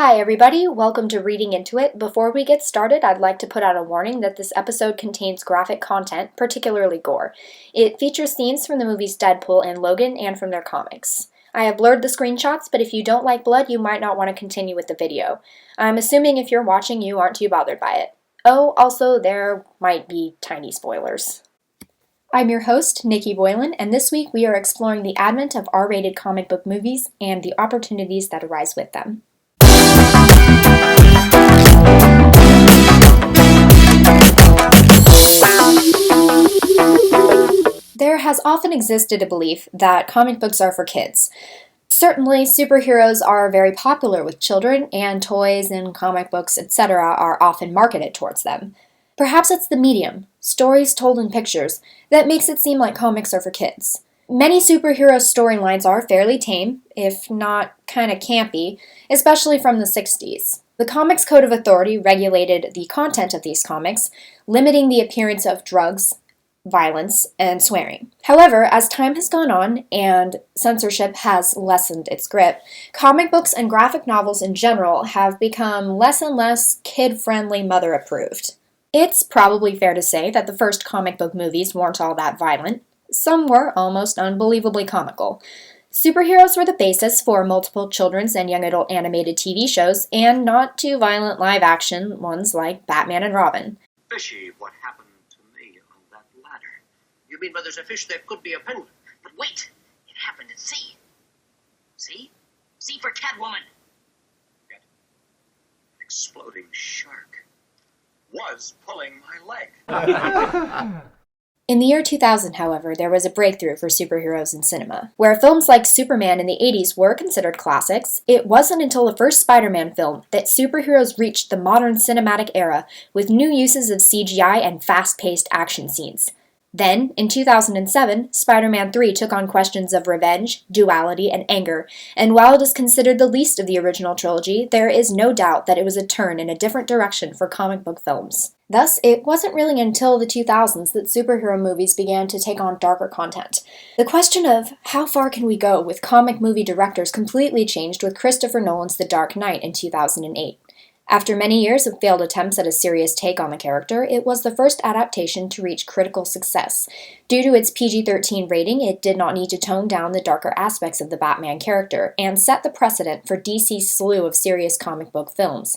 Hi everybody, welcome to Reading Into It. Before we get started, I'd like to put out a warning that this episode contains graphic content, particularly gore. It features scenes from the movies Deadpool and Logan and from their comics. I have blurred the screenshots, but if you don't like blood, you might not want to continue with the video. I'm assuming if you're watching, you aren't too bothered by it. Oh, also, there might be tiny spoilers. I'm your host, Nikki Boylan, and this week we are exploring the advent of R-rated comic book movies and the opportunities that arise with them. There has often existed a belief that comic books are for kids. Certainly, superheroes are very popular with children, and toys and comic books, etc. are often marketed towards them. Perhaps it's the medium, stories told in pictures, that makes it seem like comics are for kids. Many superhero storylines are fairly tame, if not kinda campy, especially from the 60s. The Comics Code of Authority regulated the content of these comics, limiting the appearance of drugs, violence, and swearing. However, as time has gone on and censorship has lessened its grip, comic books and graphic novels in general have become less and less kid-friendly, mother-approved. It's probably fair to say that the first comic book movies weren't all that violent. Some were almost unbelievably comical. Superheroes were the basis for multiple children's and young adult animated TV shows, and not too violent live-action ones like Batman and Robin. Fishy, what happened to me on that ladder. You mean where there's a fish, there could be a penguin? But wait! It happened at sea. See? See for Catwoman. Yet, an exploding shark was pulling my leg. In the year 2000, however, there was a breakthrough for superheroes in cinema. Where films like Superman in the 80s were considered classics, it wasn't until the first Spider-Man film that superheroes reached the modern cinematic era with new uses of CGI and fast-paced action scenes. Then, in 2007, Spider-Man 3 took on questions of revenge, duality, and anger, and while it is considered the least of the original trilogy, there is no doubt that it was a turn in a different direction for comic book films. Thus, it wasn't really until the 2000s that superhero movies began to take on darker content. The question of how far can we go with comic movie directors completely changed with Christopher Nolan's The Dark Knight in 2008. After many years of failed attempts at a serious take on the character, it was the first adaptation to reach critical success. Due to its PG-13 rating, it did not need to tone down the darker aspects of the Batman character, and set the precedent for DC's slew of serious comic book films.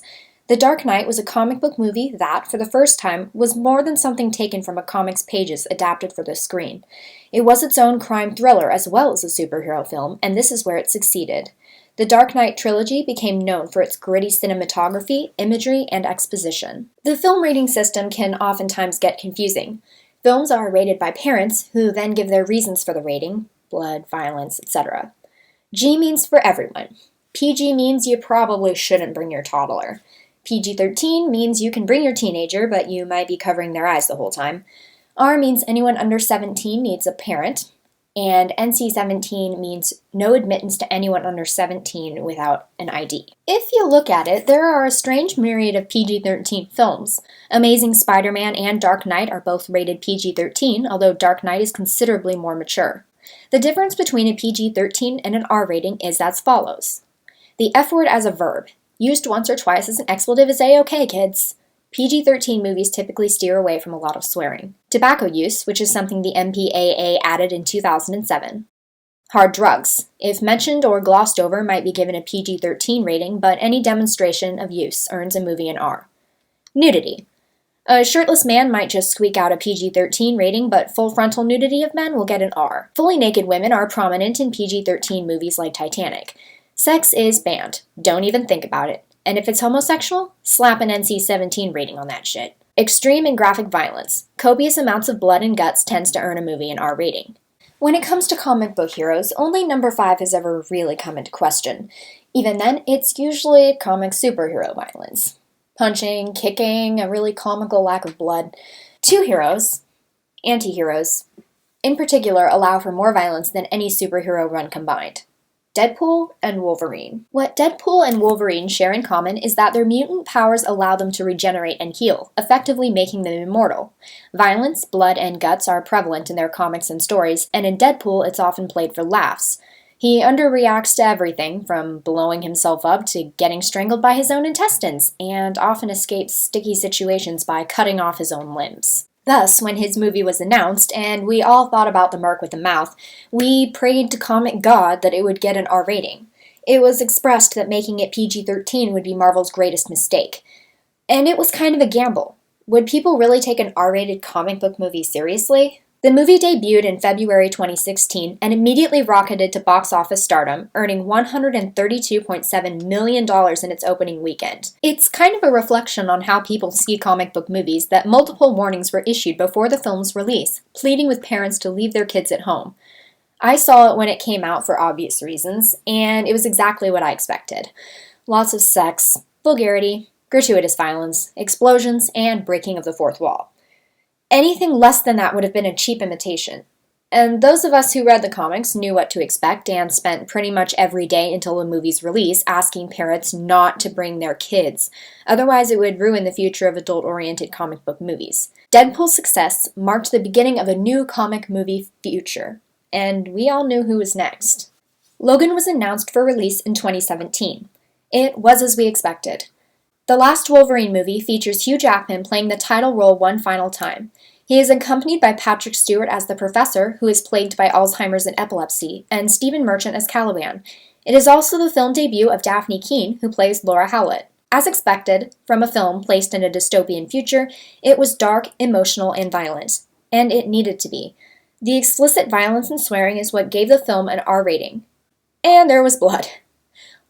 The Dark Knight was a comic book movie that, for the first time, was more than something taken from a comic's pages adapted for the screen. It was its own crime thriller as well as a superhero film, and this is where it succeeded. The Dark Knight trilogy became known for its gritty cinematography, imagery, and exposition. The film rating system can oftentimes get confusing. Films are rated by parents, who then give their reasons for the rating, blood, violence, etc. G means for everyone. PG means you probably shouldn't bring your toddler. PG-13 means you can bring your teenager, but you might be covering their eyes the whole time. R means anyone under 17 needs a parent. And NC-17 means no admittance to anyone under 17 without an ID. If you look at it, there are a strange myriad of PG-13 films. Amazing Spider-Man and Dark Knight are both rated PG-13, although Dark Knight is considerably more mature. The difference between a PG-13 and an R rating is as follows. The F word as a verb. Used once or twice as an expletive is A-okay, kids. PG-13 movies typically steer away from a lot of swearing. Tobacco use, which is something the MPAA added in 2007. Hard drugs. If mentioned or glossed over, might be given a PG-13 rating, but any demonstration of use earns a movie an R. Nudity. A shirtless man might just squeak out a PG-13 rating, but full frontal nudity of men will get an R. Fully naked women are prominent in PG-13 movies like Titanic. Sex is banned. Don't even think about it. And if it's homosexual, slap an NC-17 rating on that shit. Extreme and graphic violence. Copious amounts of blood and guts tends to earn a movie an R rating. When it comes to comic book heroes, only number 5 has ever really come into question. Even then, it's usually comic superhero violence. Punching, kicking, a really comical lack of blood. 2 heroes, anti-heroes, in particular allow for more violence than any superhero run combined. Deadpool and Wolverine. What Deadpool and Wolverine share in common is that their mutant powers allow them to regenerate and heal, effectively making them immortal. Violence, blood, and guts are prevalent in their comics and stories, and in Deadpool it's often played for laughs. He underreacts to everything, from blowing himself up to getting strangled by his own intestines, and often escapes sticky situations by cutting off his own limbs. Thus, when his movie was announced, and we all thought about the Merc with the Mouth, we prayed to comic God that it would get an R rating. It was expressed that making it PG-13 would be Marvel's greatest mistake. And it was kind of a gamble. Would people really take an R-rated comic book movie seriously? The movie debuted in February 2016 and immediately rocketed to box office stardom, earning $132.7 million in its opening weekend. It's kind of a reflection on how people see comic book movies that multiple warnings were issued before the film's release, pleading with parents to leave their kids at home. I saw it when it came out for obvious reasons, and it was exactly what I expected. Lots of sex, vulgarity, gratuitous violence, explosions, and breaking of the fourth wall. Anything less than that would have been a cheap imitation. And those of us who read the comics knew what to expect and spent pretty much every day until the movie's release asking parents not to bring their kids. Otherwise, it would ruin the future of adult-oriented comic book movies. Deadpool's success marked the beginning of a new comic movie future. And we all knew who was next. Logan was announced for release in 2017. It was as we expected. The last Wolverine movie features Hugh Jackman playing the title role one final time. He is accompanied by Patrick Stewart as the Professor, who is plagued by Alzheimer's and epilepsy, and Stephen Merchant as Caliban. It is also the film debut of Daphne Keane, who plays Laura Howlett. As expected, from a film placed in a dystopian future, it was dark, emotional, and violent. And it needed to be. The explicit violence and swearing is what gave the film an R rating. And there was blood.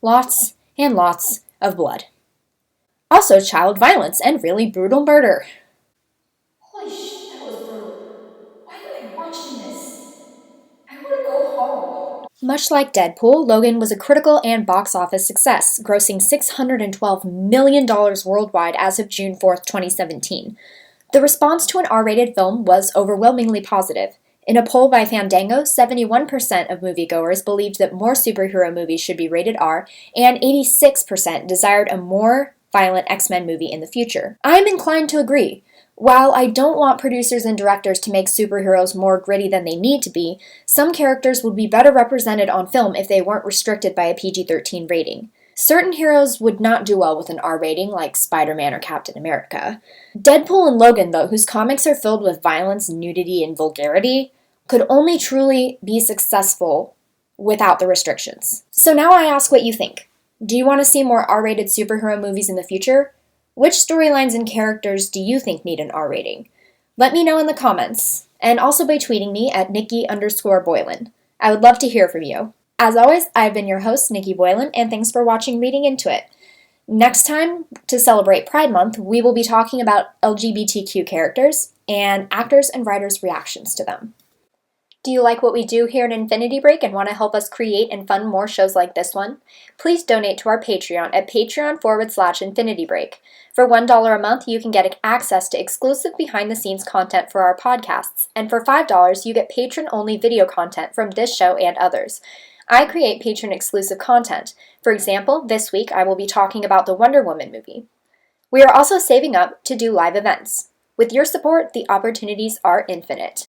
Lots and lots of blood. Also child violence and really brutal murder. Holy shit, that was brutal. Why am I watching this? I want to go home. Much like Deadpool, Logan was a critical and box office success, grossing $612 million worldwide as of June 4, 2017. The response to an R-rated film was overwhelmingly positive. In a poll by Fandango, 71% of moviegoers believed that more superhero movies should be rated R, and 86% desired a more violent X-Men movie in the future. I'm inclined to agree. While I don't want producers and directors to make superheroes more gritty than they need to be, some characters would be better represented on film if they weren't restricted by a PG-13 rating. Certain heroes would not do well with an R rating, like Spider-Man or Captain America. Deadpool and Logan, though, whose comics are filled with violence, nudity, and vulgarity, could only truly be successful without the restrictions. So now I ask what you think. Do you want to see more R-rated superhero movies in the future? Which storylines and characters do you think need an R rating? Let me know in the comments, and also by tweeting me at Nikki_Boylan. I would love to hear from you. As always, I've been your host, Nikki Boylan, and thanks for watching Reading Into It. Next time, to celebrate Pride Month, we will be talking about LGBTQ characters and actors and writers' reactions to them. Do you like what we do here at Infinity Break and want to help us create and fund more shows like this one? Please donate to our Patreon at patreon.com/InfinityBreak. For $1 a month, you can get access to exclusive behind-the-scenes content for our podcasts, and for $5, you get patron-only video content from this show and others. I create patron-exclusive content. For example, this week I will be talking about the Wonder Woman movie. We are also saving up to do live events. With your support, the opportunities are infinite.